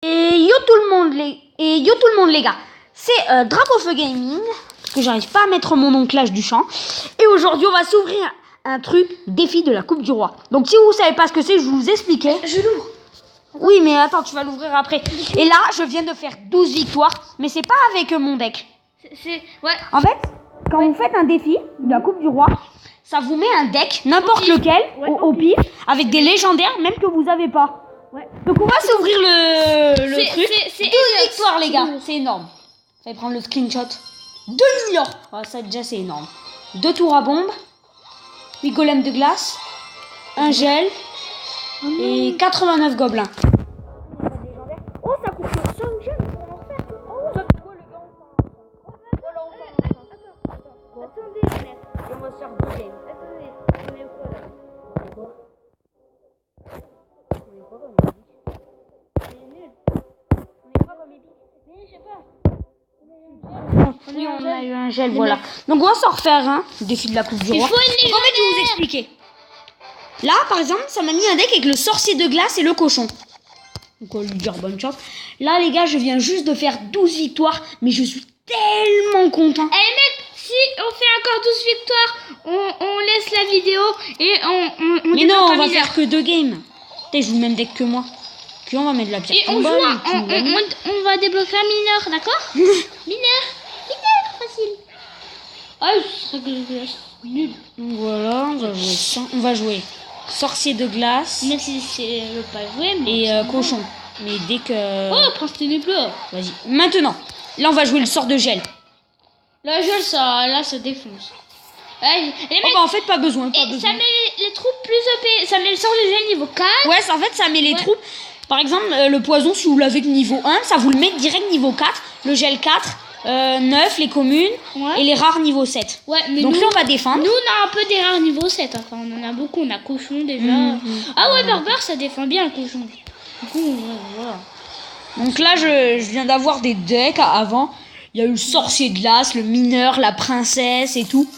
Yo tout le monde les gars, c'est Dracofeu Gaming, parce que j'arrive pas à mettre mon nom Clash du champ. Et aujourd'hui on va s'ouvrir un truc défi de la Coupe du Roi. Donc si vous savez pas ce que c'est, je vous expliquais. Je l'ouvre. Oui mais attends, tu vas l'ouvrir après. Et là je viens de faire 12 victoires, mais c'est pas avec mon deck. Ouais. En fait, quand vous faites un défi de la Coupe du Roi, ça vous met un deck, n'importe lequel, au pif, avec des légendaires, même que vous avez pas. Ouais. Donc on va s'ouvrir le truc. c'est 12 victoires les gars, c'est énorme. Je vais prendre le screenshot. 2 millions. Ah, ça déjà c'est énorme. 2 tours à bombe, 8 golems de glace, un gel et 89 gobelins. Oh, ça coûte 5 gemmes pour en faire. Oh, ça coûte quoi, le gars? Attendez, On va se faire 2 games. attendez. On est quoi là? Oui, on a eu un gel, voilà. Donc on va s'en refaire un défi de la Coupe du Roi. Il faut une Donc, en fait, je vais vous expliquer. Là, par exemple, ça m'a mis un deck avec le sorcier de glace et le cochon. Donc on va lui dire bonne chance. Là, les gars, je viens juste de faire 12 victoires, mais je suis tellement content. Eh mec, si on fait encore 12 victoires, on laisse la vidéo et on Mais non, on va mineur. faire que 2 games. Putain, je joue le même deck que moi. Puis on va mettre de la pierre Et on joue, tombale, on va débloquer un mineur, d'accord? Mineur, facile. Ah, c'est nul. Donc voilà, on va jouer ça. On va jouer sorcier de glace Même si je veux pas jouer, mais... et cochon. Mais dès que... Oh, prince ténébreux. Vas-y. Maintenant, là, on va jouer le sort de gel. Là, ça défonce. Ouais, les mecs, Oh bah en fait, pas besoin, pas et besoin. ça met les troupes plus OP. Ça met le sort de gel niveau 4. Ouais, en fait, ça met les Ouais. troupes. Par exemple, le poison, si vous l'avez niveau 1, ça vous le met direct niveau 4. Le gel 4, 9, les communes, Ouais. et les rares niveau 7. Ouais, mais Donc nous, là, on va défendre. nous, on a un peu des rares niveau 7. Enfin, on en a beaucoup. On a cochon déjà. Ah ouais, berbère, ça défend bien le cochon. Du coup, ouais, voilà. Donc là, je viens d'avoir des decks avant. Il y a eu le sorcier de glace, le mineur, la princesse et tout.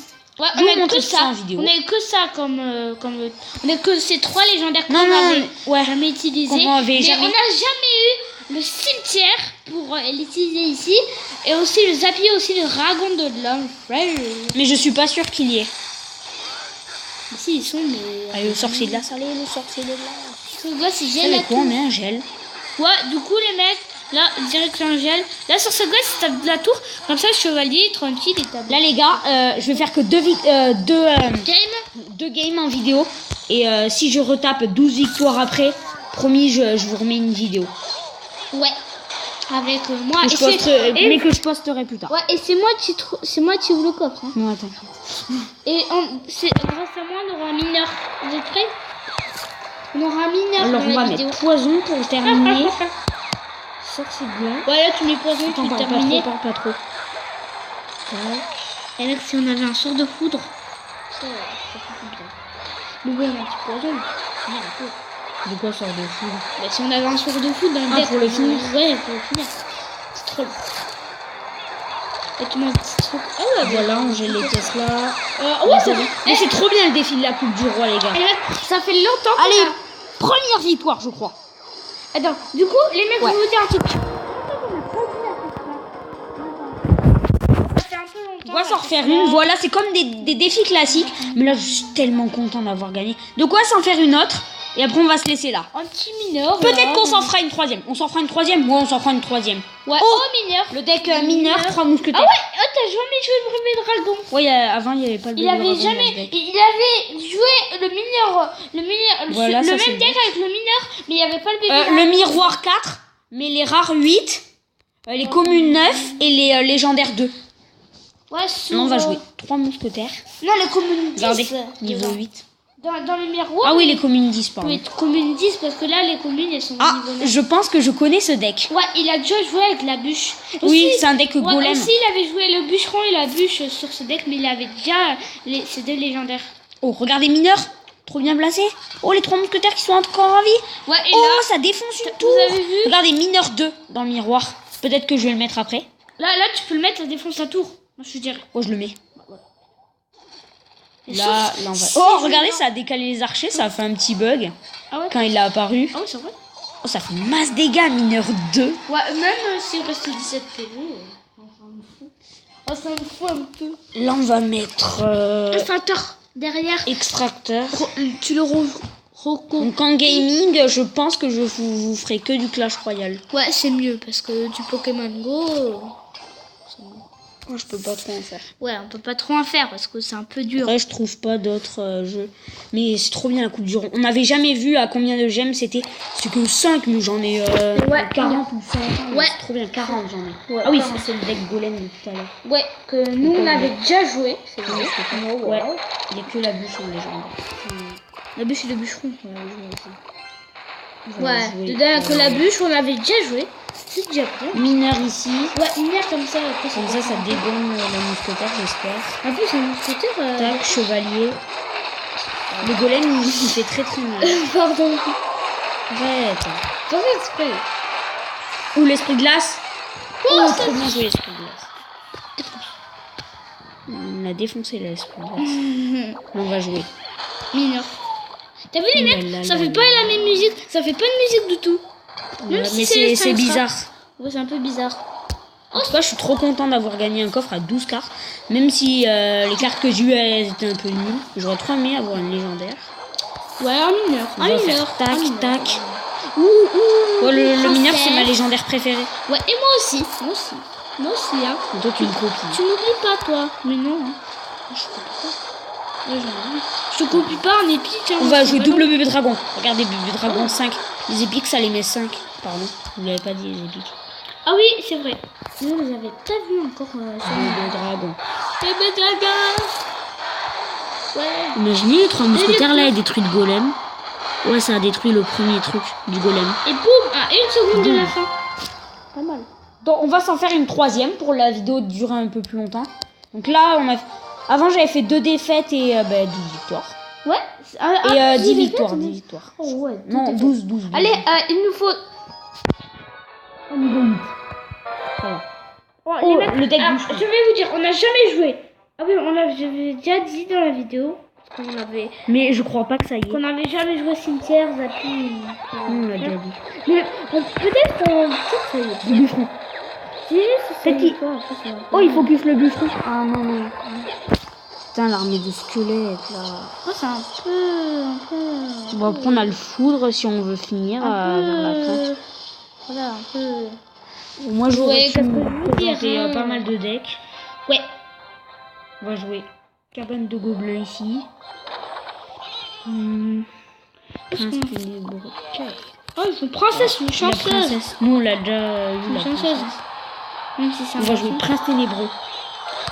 Ouais, Je vous on a montre que ça ça. en vidéo. On a que ça comme on a que ces 3 légendaires qu'on Non, non, avait ouais. jamais utilisés. Qu'on avait Mais jamais- on n'a jamais eu le cimetière pour l'utiliser ici. Et aussi le zapier, aussi le dragon de l'enfer. Mais je suis pas sûr qu'il y ait. Ici, ils sont, mais... Allez, le sorcier de glace, allez, le sorcier de glace. Ce gosse, il Ça gèle met à quoi, on tout. met un gel. Ouais, du coup, les mecs, là, direct un gel. Là, sur ce gosse, il tape de la tour. Comme ça, le chevalier, tranquille, il tape. Là, les gars, je vais faire que 2 Game. games en vidéo. Et si je retape 12 victoires après, promis, je vous remets une vidéo. Ouais. Avec moi. Que Et je c'est- posterai, et- mais que je posterai plus tard. Ouais, et c'est moi qui ouvre le coffre. Hein. Non, attends. Et grâce à moi, on aura un mineur. Vous êtes prêts? On aura un mineur Alors, dans on va la vidéo. mettre poison pour terminer. Sorcier de glace. Ouais, là, tu mets poison, Attends, tu parle termines. pas trop. Et mec, si on avait un sort de foudre. Ça fait bien. Mais ouais, on a un petit poison. Merde, un peu. De quoi sort de fou? Bah, si on avait un sort de foudre dans le Ah, deck. pour le finir. Ouais, pour le finir. C'est trop long. Et tu mets un petit truc. Ah ouais, Voilà, on gèle les Tesla. ouais, ça Mais c'est trop bien le défi de la Coupe du Roi, les gars. Et mec, ça fait longtemps qu'on Allez, a- première victoire, je crois. Attends, du coup, les mecs, Ouais. je vais vous dire un truc. Ça fait un peu longtemps. On va s'en refaire une. Voilà, c'est comme des défis classiques. Mais là, je suis tellement content d'avoir gagné. De quoi s'en faire une autre. Et après, on va se laisser là. Un petit mineur. Peut-être qu'on s'en fera une troisième. On s'en fera une troisième. Ouais, on s'en fera une troisième. Ouais, Oh, mineur. le deck mineur, 3 mousquetaires. Ah ouais, oh, t'as jamais joué le premier dragon. Ouais, avant, il n'y avait pas le Il dragon avait dans jamais, ce deck. il avait joué le mineur, Voilà, le ça, même c'est deck avec le mineur, mais il n'y avait pas le bébé. Le miroir 4, mais les rares 8, les communes 9 et les légendaires 2. Ouais, Là, on va jouer 3 mousquetaires. Non, les communes 10. Regardez, niveau 8. Dans le miroir. Ah oui, les communes 10, pardon. Oui, communes 10, parce que là, les communes, elles sont Ah, niveau 9. je pense que je connais ce deck. Ouais, il a déjà joué avec la bûche. Oui, Aussi, c'est un deck ouais, golem. aussi, il avait joué le bûcheron et la bûche sur ce deck, mais il avait déjà ces 2 légendaires. Oh, regardez mineur, trop bien placé. Oh, les 3 mousquetaires qui sont encore en vie. Ouais, et Oh, là, ça défonce une vous tour. avez vu? Regardez mineur 2 dans le miroir. Peut-être que je vais le mettre après. là, tu peux le mettre, ça défonce la tour. Moi, je dirais. Oh, je le mets. Et Là, sauf là, on va... si Oh, je regardez, viens- ça a décalé les archers, ça a fait un petit bug Ah ouais, quand il a apparu. ah ouais, c'est vrai. Oh, ça fait masse dégâts, mineur 2. Ouais, même si on reste 17 PV, on s'en fout. On s'en fout un peu. Là, on va mettre Extracteur derrière. extracteur. Tu le reco. Donc en gaming, je pense que je vous ferai que du Clash Royale. Ouais, c'est mieux parce que du Pokémon Go. Moi, je peux pas trop en faire. Ouais, on peut pas trop en faire parce que c'est un peu dur. Après, je trouve pas d'autres jeux. Mais c'est trop bien la Coupe du Rond. On n'avait jamais vu à combien de gemmes c'était. C'est que 5, mais j'en ai 40 ou 50. Ouais. C'est trop bien, 40 j'en ai. Ouais, Ah oui, 40. c'est le deck golem de tout à l'heure. Ouais, que nous on avait déjà joué. C'est vrai. Ouais, il n'y a que la bûche en légende. La bûche et le bûcheron. On va Ouais, jouer. dedans que la bûche on avait déjà joué. C'est déjà bien. Mineur ici. Ouais, une merde comme ça. Après, Comme ça, ça dégomme la mousquetaire, j'espère. En plus, un mousquetaire. Tac, chevalier. Le golem, il fait très très mal. Pardon. Arrête. Sans exprès. Ou l'esprit glace. Oh, Trop bien joué l'esprit glace. On a défoncé l'esprit glace. On va jouer. Mineur. T'as vu les Là, mecs? là, Ça là, fait là. pas la même musique. Ça fait pas de musique du tout. Même Ouais, si mais c'est c'est bizarre. Ouais, c'est un peu bizarre. En tout cas, je suis trop content d'avoir gagné un coffre à 12 cartes. Même si les cartes que j'ai eues, elles étaient un peu nulles. J'aurais trop aimé avoir une légendaire. Ouais, un mineur. On Un va mineur. faire tac, un mineur. tac. Ouh, Ouais, le mineur, princesse. c'est ma légendaire préférée. Ouais, et moi aussi. Moi aussi. Moi aussi, hein. Et toi, tu me copies. Tu m'oublies pas, toi. Mais non, hein. Je te copie pas. Ouais, je te copie pas en épique. Hein, On va c'est jouer pas double long. bébé dragon. Regardez, bébé dragon 5. Les épiques, ça les met 5. Pardon, vous l'avez pas dit, les épiques. Ah oui, c'est vrai. Vous les avez pas vus encore sur Bébé dragon. Bébé dragon. Ouais. Imaginez les 3 mousquetaires là et détruit le golem. Ouais, ça a détruit le premier truc du golem. Et boum, à 1 seconde de la fin. Pas mal. Donc, on va s'en faire une troisième pour la vidéo durer un peu plus longtemps. Donc là, on a. Avant, j'avais fait 2 défaites et 10 victoires. Ouais. Et 10 victoires, 10 victoires. Oh ouais. Non, 12. Allez, il nous faut. Au niveau 8. Voilà. Oh, Oh, les mecs, le deck alors, bûche. je vais vous dire, on n'a jamais joué. Ah oui, j'avais déjà dit dans la vidéo qu'on avait, Mais je crois pas que ça y est. qu'on n'avait jamais joué cimetière, Zappy. On l'a déjà dit. Mais peut-être qu'on. Peut-être ça y est. Le bûcheron. Si, c'est Peut-être qu'il- toi, après, ça va. Oh, il focus le bûcheron. Ah non, non. Putain, l'armée de squelettes là. Oh, c'est un peu. Bon, après, on a le foudre si on veut finir vers la fin. Voilà, un peu. Moi, j'aurais Ouais, pu qu'est-ce que je veux présenter dire, hein. pas mal de decks. Ouais. On va jouer cabane de gobelins ici. Prince ténébreux. Oh, ils sont princesse, une La chanceuse. princesse. Nous, on l'a déjà eu, Une la chanceuse. princesse. Même si c'est On un va jouer garçon. prince ténébreux.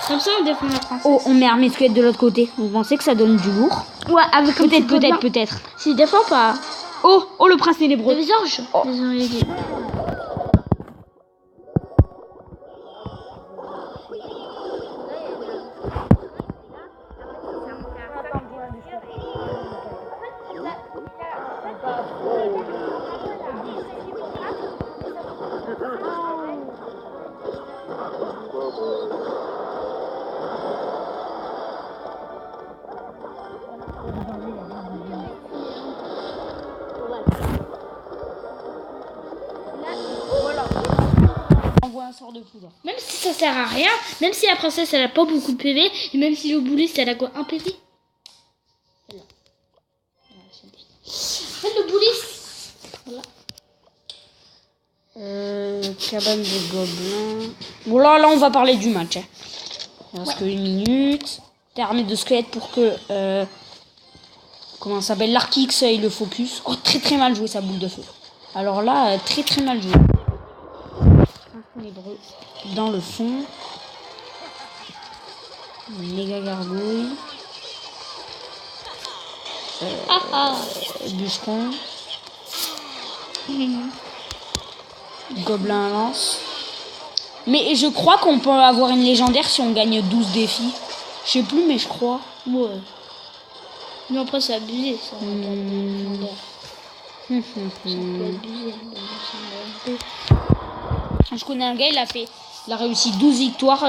Comme ça, on défend la princesse. Oh, on met armée de squelette de l'autre côté. Vous pensez que ça donne du lourd? Ouais, avec un petit Peut-être. S'il défend pas. Oh, le prince ténébreux. Les orges. Oh. Les orges. On envoie un sort de foudre. Même si ça sert à rien, même si la princesse elle a pas beaucoup de PV, et même si le bouliste elle a quoi, un PV. En fait, le bouliste. Cabane des gobelins. Bon, là, on va parler du match. Hein. Il reste que 1 minute. T'es armé de squelettes pour que. Comment ça s'appelle? L'Arkix et le focus. Oh, très très mal joué sa boule de feu. Alors là, très très mal joué. Ténébreux dans le fond. Méga gargouille. Bûcheron. Gobelin à lance. Mais je crois qu'on peut avoir une légendaire si on gagne 12 défis. Je sais plus, mais je crois. Ouais. Mais après, c'est abusé ça. C'est abusé. Je connais un gars, il a réussi 12 victoires.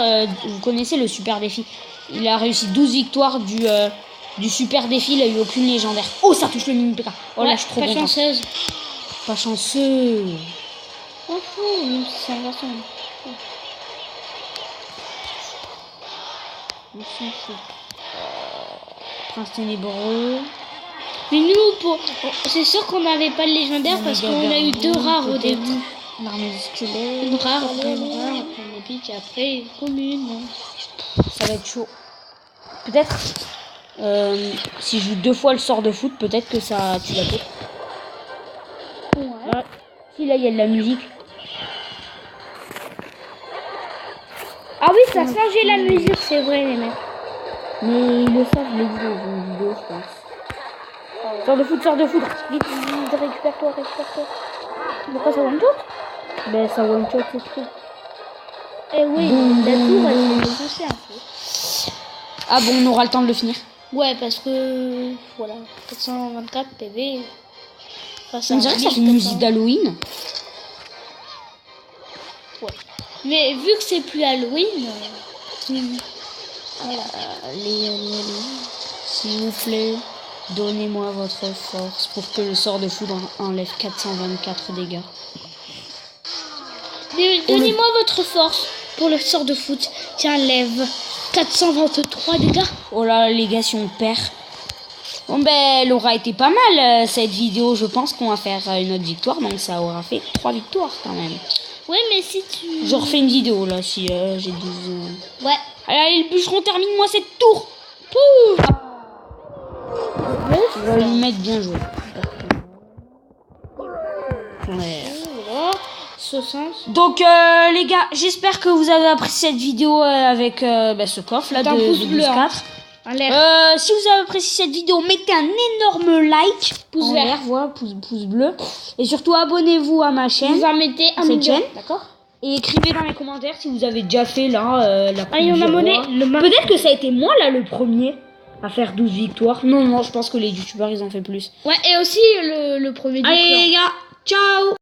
Vous connaissez le super défi. Il a réussi 12 victoires du super défi. Il a eu aucune légendaire. Oh, ça touche le mini PK. Oh là, je suis trop pas contente. chanceuse. Pas chanceux. Oh, oh, même si c'est un garçon. On s'en fout. Prince ténébreux. Mais nous, c'est sûr qu'on n'avait pas le légendaire parce qu'on a eu 2 rares au début. L'armée musculaire. Une rare, après une rare, après une épique, après une commune. Ça va être chaud. Peut-être. Si je joue 2 fois le sort de foot, peut-être que ça tue la tête. Ouais. Ah, si là il y a de la musique. Ah oui, ça a changé la musique, c'est vrai, les mecs. Mais ils le savent, je l'ai dit dans une vidéo, je pense. Sort de foot, sort de foot. Vite, vite, récupère-toi, récupère-toi. Pourquoi ça one shot? Ben ça one shot c'est trop. Eh oui, Boum, la boum, tour, elle boum. s'est poussée un peu. Ah bon, on aura le temps de le finir. Ouais, parce que, voilà, 424 PV. Face à On dirait que ça fait une 1400. musique d'Halloween. Ouais. Mais vu que c'est plus Halloween, voilà. Allez, allez, allez. S'il vous plaît, donnez-moi votre force pour que le sort de foudre enlève 424 dégâts. Donnez-moi votre force pour le sort de foot qui enlève 423 dégâts. Oh là, les gars, si on perd. Bon ben, elle aura été pas mal cette vidéo. Je pense qu'on va faire une autre victoire. Donc ça aura fait 3 victoires quand même. Ouais, mais si tu... Je refais une vidéo là si j'ai 12... Ouais. Allez, le bûcheron, termine-moi cette tour. Pouh. Je vais lui mettre bien joué. Ouais. Voilà. Ce sens. Donc les gars, j'espère que vous avez apprécié cette vidéo avec ce coffre là D'un de pouce bleu, 12-4. En l'air. Si vous avez apprécié cette vidéo, mettez un énorme like, Pouce en vert. l'air, voilà, pouce bleu. Et surtout abonnez-vous à ma chaîne. Vous en mettez un Cette million. chaîne. D'accord. Et écrivez dans les commentaires si vous avez déjà fait là la coupe Ah, il y en du a roi. monnaie. Le Peut-être que ça a été moi là le premier à faire 12 victoires. Non, je pense que les youtubeurs ils en fait plus. Ouais, et aussi le premier du Allez clan. les gars, ciao.